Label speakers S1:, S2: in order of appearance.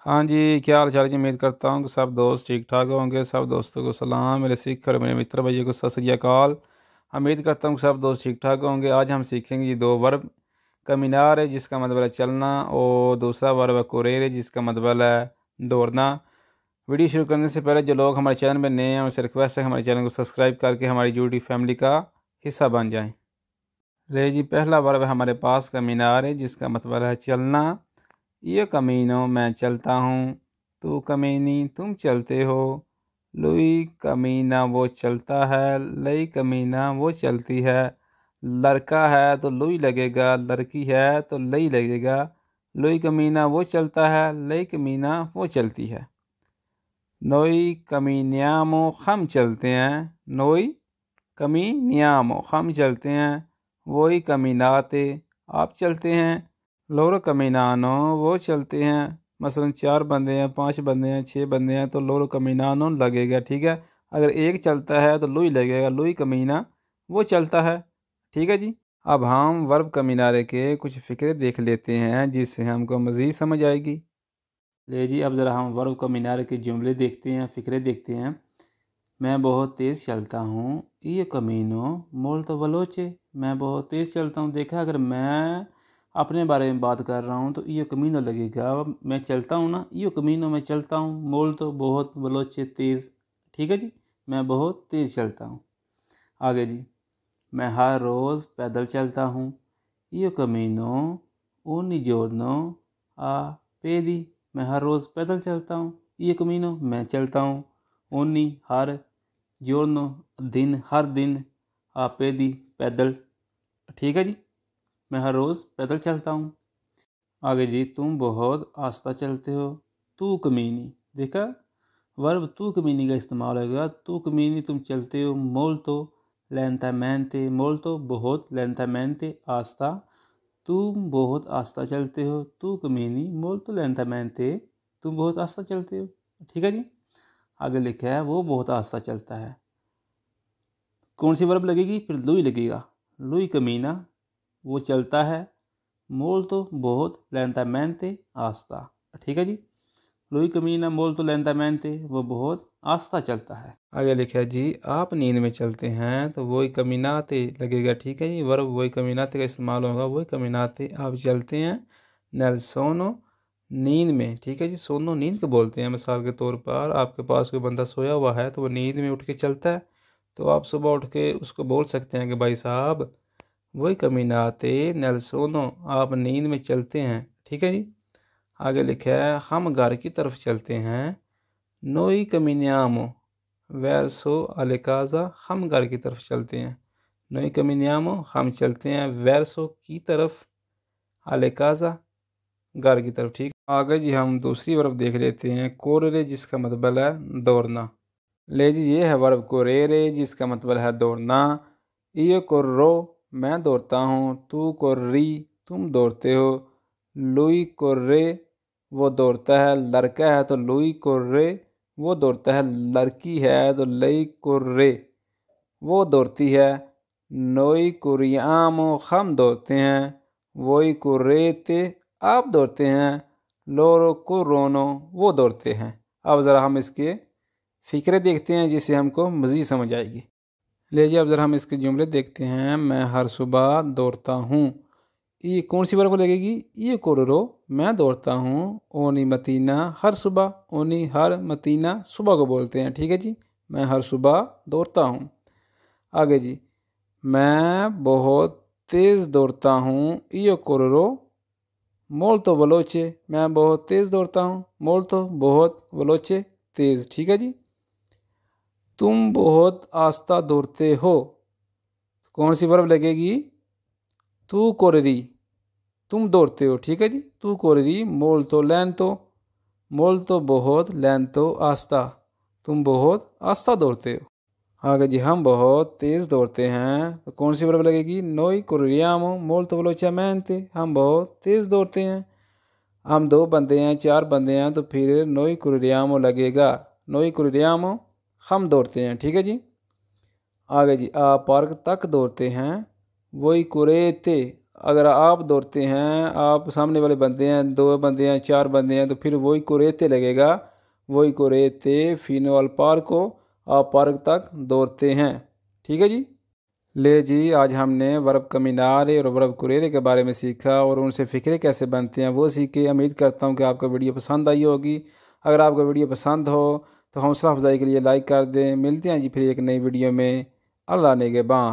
S1: हाँ जी, क्या हाल चाल जी। उम्मीद करता हूँ कि सब दोस्त ठीक ठाक होंगे। सब दोस्तों को सलाम, मेरे सिख और मेरे मित्र भाइयों को सत श्री अकाल। उम्मीद करता हूँ कि सब दोस्त ठीक ठाक होंगे। आज हम सीखेंगे ये दो वर्ब। कमिनार है जिसका मतलब है चलना, और दूसरा वर्ब है कुरेर है जिसका मतलब है दौड़ना। वीडियो शुरू करने से पहले जो लोग हमारे चैनल में नए हैं उनसे रिक्वेस्ट है हमारे चैनल को सब्सक्राइब करके हमारी यूट्यूब फैमिली का हिस्सा बन जाएं। ले जी, पहला वर्ब है हमारे पास कमिनार है जिसका मतलब है चलना। ये कमीनों मैं चलता हूँ, तू कमीनी तुम चलते हो। लुई कमीना वो चलता है, लई कमीना वो चलती है। लड़का है तो लुई लगेगा, लड़की है तो लई लगेगा। लुई कमीना वो चलता है, लई कमीना वो चलती है। नोई कमीनियामो हम चलते हैं, नोई कमीनियामो हम चलते हैं। वोई कमीनाते आप चलते हैं। लोरो कमीनानो वो चलते हैं। मसलन 4 बंदे हैं, 5 बंदे हैं, 6 बंदे हैं तो लोरो कमीनानो लगेगा। ठीक है, अगर एक चलता है तो लुई लगेगा, लुई कमीना वो चलता है। ठीक है जी। अब हम वर्ब कमीनारे के कुछ फ़िक्रे देख लेते हैं जिससे हमको मज़ीद समझ आएगी। ले जी, अब ज़रा हम वर्ब कमीनारे के जुमले देखते हैं, फ़िक्रे देखते हैं। मैं बहुत तेज़ चलता हूँ, ये कमीनो मोल्तो वेलोचे। मैं बहुत तेज़ चलता हूँ। देखा, अगर मैं अपने बारे में बात कर रहा हूँ तो ये कमीनो लगेगा। मैं चलता हूँ ना, ये कमीनो मैं चलता हूँ, मोल्तो बहुत, वेलोचे तेज़। ठीक है जी, मैं बहुत तेज़ चलता हूँ। आगे जी, मैं हर रोज़ पैदल चलता हूँ, ये कमीनो ogni giorno a piedi। मैं हर रोज़ पैदल चलता हूँ, ये कमीनो मैं चलता हूँ। ओनी हर, giorno दिन, हर दिन, आ पेदी पैदल। ठीक है जी, मैं हर रोज़ पैदल चलता हूँ। आगे जी, तुम बहुत आस्ता चलते हो, तू कमीनी। देखा, वर्ब तू कमीनी का इस्तेमाल होगा। तू कमीनी तुम चलते हो, मोल्तो lentamente, मोल्तो बहुत, lentamente आस्ता। तुम बहुत आस्ता चलते हो, तू कमीनी मोल्तो lentamente तुम बहुत आस्ता चलते हो। ठीक है जी। आगे लिखा है वो बहुत आस्ता चलता है। कौन सी वर्ब लगेगी? फिर लुई लगेगा। लुई कमीना वो चलता है, मोल्तो बहुत, lentamente आस्ता। ठीक है जी, लुई कमीना मोल्तो lentamente वो बहुत आस्ता चलता है। आगे लिखा है जी, आप नींद में चलते हैं तो वही कमीनाते लगेगा। ठीक है जी, वर्ब वही कमीनाते का इस्तेमाल होगा, वही कमीनाते आप चलते हैं। नल सोनो नींद में। ठीक है जी, सोनो नींद को बोलते हैं। मिसाल के तौर पर आपके पास कोई बंदा सोया हुआ है तो वो नींद में उठ के चलता है, तो आप सुबह उठ के उसको बोल सकते हैं कि भाई साहब वही कमीनाते नल सोनो आप नींद में चलते हैं। ठीक है जी। आगे लिखा है हम घर की तरफ चलते हैं, नोई कमीनियामो वैरसो अलेकाजा। हम घर की तरफ चलते हैं, नोई कमीनियामो हम चलते हैं, वैरसो की तरफ, अलेकाजा घर की तरफ। ठीक, आगे जी हम दूसरी वर्ब देख लेते हैं, कोरेरे जिसका मतलब है दौड़ना। ले जी, ये है वर्ब कोरेरे जिसका मतलब है दौड़ना। ये कोर्रो मैं दौड़ता हूँ, तू कोर्री तुम दौड़ते हो। लुई कोर्रे वो दौड़ता है, लड़का है तो लुई कोर्रे वो दौड़ता है, लड़की है तो लई कोर्रे वो दौड़ती है। नोई कुरियामो हम दौड़ते हैं, वोई कुरेते आप दौड़ते हैं, लोरो कुरोनो वो दौड़ते हैं। अब ज़रा हम इसके फ़िक्रे देखते हैं जिससे हमको मज़ीद समझ आएगी। लीजिए, अब ज़रा हम इसके जुमले देखते हैं। मैं हर सुबह दौड़ता हूँ, ये कौन सी वर्ब को लगेगी? ये कोरोरो मैं दौड़ता हूँ। ओनी मतीना हर सुबह, ओनी हर मतीना सुबह को बोलते हैं। ठीक है जी, मैं हर सुबह दौड़ता हूँ। आगे जी, मैं बहुत तेज़ दौड़ता हूँ, ये कोरोरो मोल्तो वेलोचे मैं बहुत तेज़ दौड़ता हूँ, मोल्तो बहुत, वेलोचे तेज़। ठीक है जी। तुम बहुत आस्ता दौड़ते हो, कौन सी वर्ब लगेगी? तू कोररी तुम दौड़ते हो। ठीक है जी, तू कोररी मोल्तो लेंतो, मोल्तो बहुत, लेंतो आस्ता तुम बहुत आस्ता दौड़ते हो। आगे जी, हम बहुत तेज़ दौड़ते हैं तो कौन सी वर्ब लगेगी? नोई कोरियामो मोल्तो वेलोचियामेंते हम बहुत तेज़ दौड़ते हैं। हम 2 बंदे हैं, 4 बंदे हैं तो फिर नोई कोरियामो लगेगा। नोई कोरियामो हम दौड़ते हैं। ठीक है जी। आगे जी, आप पार्क तक दौड़ते हैं, वही कुरेते अगर आप दौड़ते हैं, आप सामने वाले बंदे हैं, 2 बंदे हैं, 4 बंदे हैं, तो फिर वही को रेते लगेगा, वही को रेते फिनोल पार्क को आप पार्क तक दौड़ते हैं। ठीक है जी। ले जी, आज हमने वर्ब कमिनारे और वर्ब कुरेरे के बारे में सीखा और उनसे फ़िक्रे कैसे बनते हैं वो सीखे। उम्मीद करता हूँ कि आपको वीडियो पसंद आई होगी। अगर आपको वीडियो पसंद हो तो हौसला अफजाई के लिए लाइक कर दें। मिलते हैं जी फिर एक नई वीडियो में। अल्लाह ने के बाद।